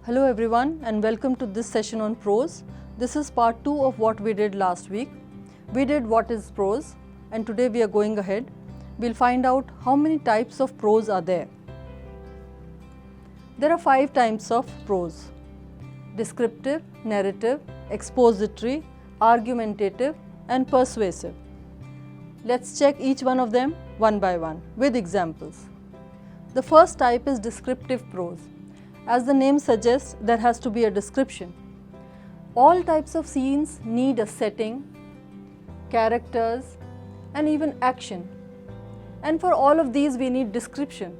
Hello everyone and welcome to this session on prose. This is part 2 of what we did last week. We did what is prose and today we are going ahead. We'll find out how many types of prose are there. There are 5 types of prose: descriptive, narrative, expository, argumentative and persuasive. Let's check each one of them one by one with examples. The first type is descriptive prose. As the name suggests, there has to be a description. All types of scenes need a setting, characters and even action. And for all of these we need description.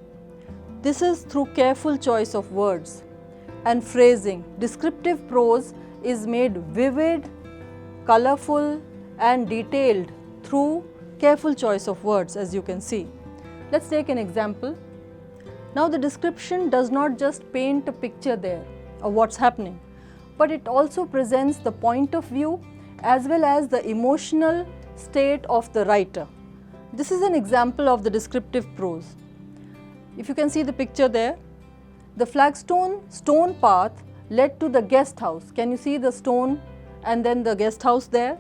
This is through careful choice of words and phrasing. Descriptive prose is made vivid, colorful and detailed through careful choice of words, as you can see. Let's take an example. Now the description does not just paint a picture there of what's happening, but it also presents the point of view as well as the emotional state of the writer. This is an example of the descriptive prose. If you can see the picture there, the flagstone stone path led to the guest house. Can you see the stone and then the guest house there?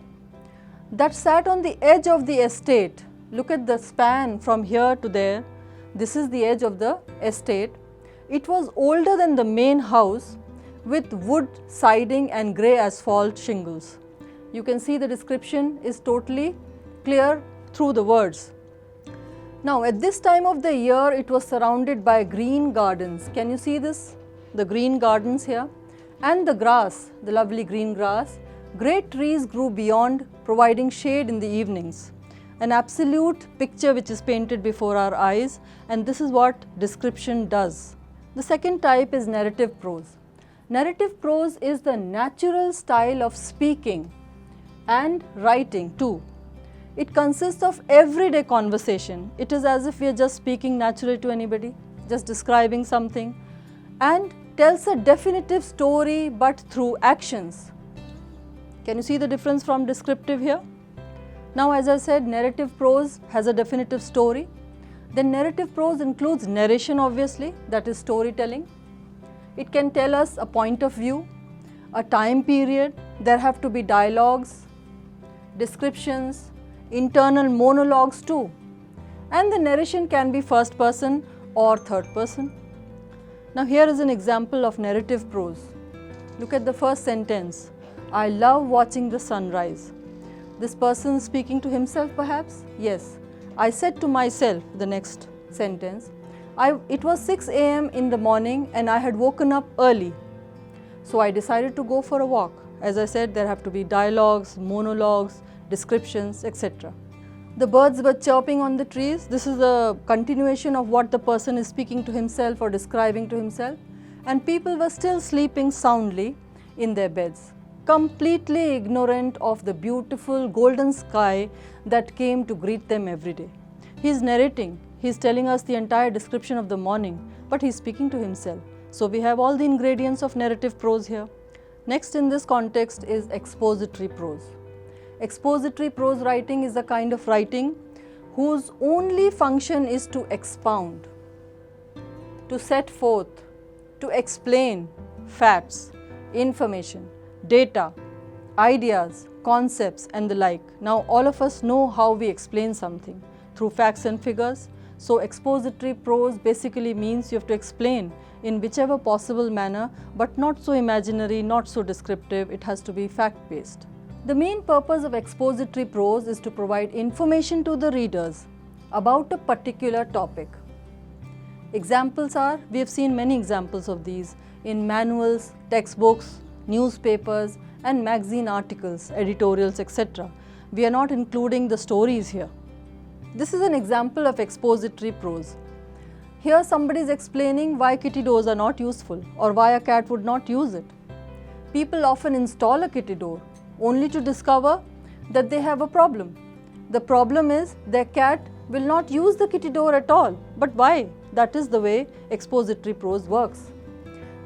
That sat on the edge of the estate. Look at the span from here to there. This is the edge of the estate. It was older than the main house with wood siding and grey asphalt shingles. You can see the description is totally clear through the words. Now at this time of the year it was surrounded by green gardens. Can you see this? The green gardens here and the grass, the lovely green grass. Great trees grew beyond, providing shade in the evenings. An absolute picture which is painted before our eyes, and this is what description does. The second type is narrative prose. Narrative prose is the natural style of speaking and writing too. It consists of everyday conversation. It is as if we are just speaking naturally to anybody, just describing something, and tells a definitive story but through actions. Can you see the difference from descriptive here? Now, as I said, narrative prose has a definitive story. Then narrative prose includes narration, obviously, that is storytelling. It can tell us a point of view, a time period. There have to be dialogues, descriptions, internal monologues too. And the narration can be first person or third person. Now here is an example of narrative prose. Look at the first sentence. I love watching the sunrise. This person speaking to himself perhaps? Yes. I said to myself, the next sentence, it was 6 a.m. in the morning and I had woken up early. So I decided to go for a walk. As I said, there have to be dialogues, monologues, descriptions, etc. The birds were chirping on the trees. This is a continuation of what the person is speaking to himself or describing to himself. And people were still sleeping soundly in their beds, completely ignorant of the beautiful golden sky that came to greet them every day. He is narrating, he is telling us the entire description of the morning, but he is speaking to himself. So we have all the ingredients of narrative prose here. Next in this context is expository prose. Expository prose writing is a kind of writing whose only function is to expound, to set forth, to explain facts, information, data, ideas, concepts and the like. Now all of us know how we explain something through facts and figures. So expository prose basically means you have to explain in whichever possible manner, but not so imaginary, not so descriptive. It has to be fact-based. The main purpose of expository prose is to provide information to the readers about a particular topic. Examples are, we have seen many examples of these in manuals, textbooks, newspapers and magazine articles, editorials, etc. We are not including the stories here. This is an example of expository prose. Here somebody is explaining why kitty doors are not useful or why a cat would not use it. People often install a kitty door only to discover that they have a problem. The problem is their cat will not use the kitty door at all. But why? That is the way expository prose works.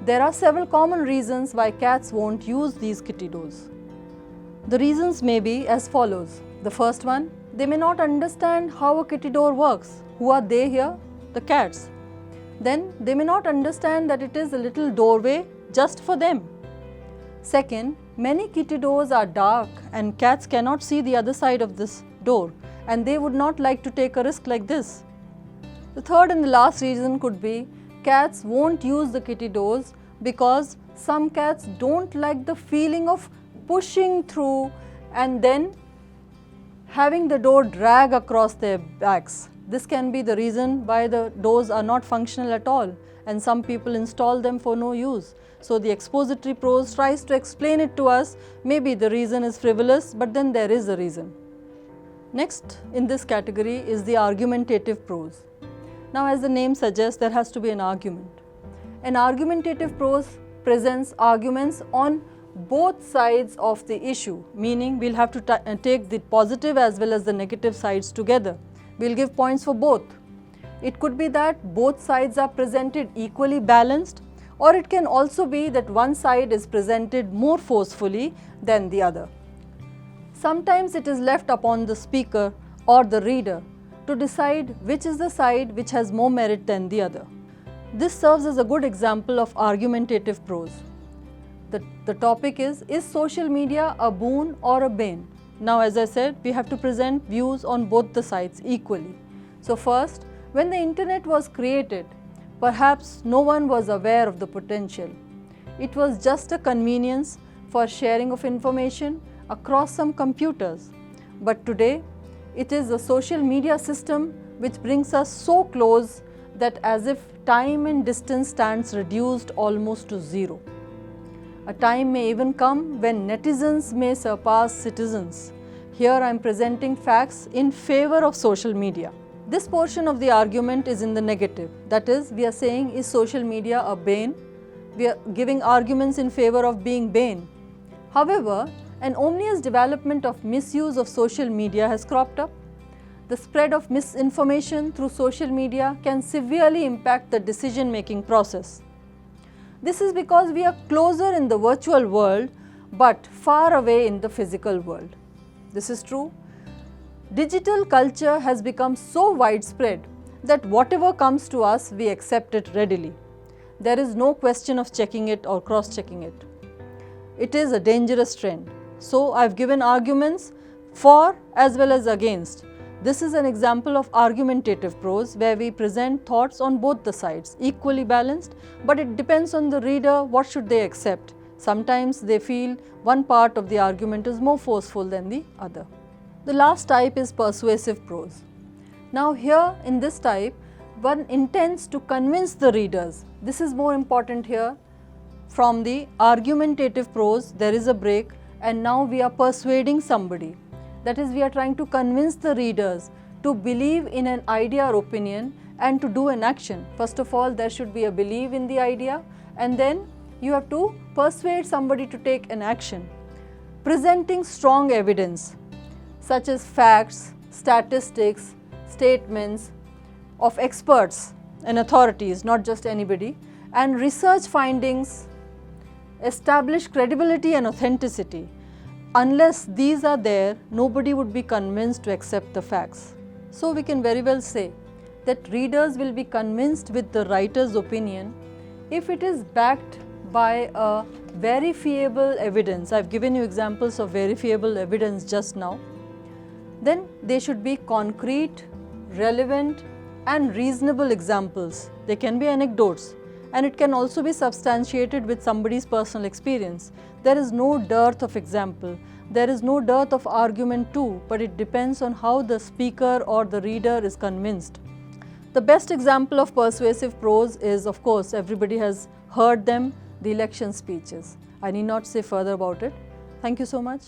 There are several common reasons why cats won't use these kitty doors. The reasons may be as follows. The first one, they may not understand how a kitty door works. Who are they here? The cats. Then they may not understand that it is a little doorway just for them. Second, many kitty doors are dark and cats cannot see the other side of this door, and they would not like to take a risk like this. The third and the last reason could be cats won't use the kitty doors because some cats don't like the feeling of pushing through and then having the door drag across their backs. This can be the reason why the doors are not functional at all, and some people install them for no use. So the expository prose tries to explain it to us. Maybe the reason is frivolous, but then there is a reason. Next in this category is the argumentative prose. Now, as the name suggests, there has to be an argument. An argumentative prose presents arguments on both sides of the issue, meaning we'll have to take the positive as well as the negative sides together. We'll give points for both. It could be that both sides are presented equally balanced, or it can also be that one side is presented more forcefully than the other. Sometimes it is left upon the speaker or the reader to decide which is the side which has more merit than the other. This serves as a good example of argumentative prose. The topic is social media a boon or a bane? Now, as I said, we have to present views on both the sides equally. So first, when the internet was created, perhaps no one was aware of the potential. It was just a convenience for sharing of information across some computers. But today, it is a social media system which brings us so close that as if time and distance stands reduced almost to zero. A time may even come when netizens may surpass citizens. Here I am presenting facts in favor of social media. This portion of the argument is in the negative. That is, we are saying, is social media a bane? We are giving arguments in favor of being bane. However, an ominous development of misuse of social media has cropped up. The spread of misinformation through social media can severely impact the decision-making process. This is because we are closer in the virtual world but far away in the physical world. This is true. Digital culture has become so widespread that whatever comes to us, we accept it readily. There is no question of checking it or cross-checking it. It is a dangerous trend. So, I have given arguments for as well as against. This is an example of argumentative prose where we present thoughts on both the sides, equally balanced, but it depends on the reader what should they accept. Sometimes they feel one part of the argument is more forceful than the other. The last type is persuasive prose. Now here in this type, one intends to convince the readers. This is more important here. From the argumentative prose, there is a break, and now we are persuading somebody. That is, we are trying to convince the readers to believe in an idea or opinion and to do an action. First of all, there should be a belief in the idea, and then you have to persuade somebody to take an action. Presenting strong evidence such as facts, statistics, statements of experts and authorities, not just anybody, and research findings establish credibility and authenticity. Unless these are there, nobody would be convinced to accept the facts. So we can very well say that readers will be convinced with the writer's opinion if it is backed by a verifiable evidence. I have given you examples of verifiable evidence just now. Then they should be concrete, relevant and reasonable examples. They can be anecdotes, and it can also be substantiated with somebody's personal experience. There is no dearth of example, there is no dearth of argument too, but it depends on how the speaker or the reader is convinced. The best example of persuasive prose is, of course, everybody has heard them, the election speeches. I need not say further about it. Thank you so much.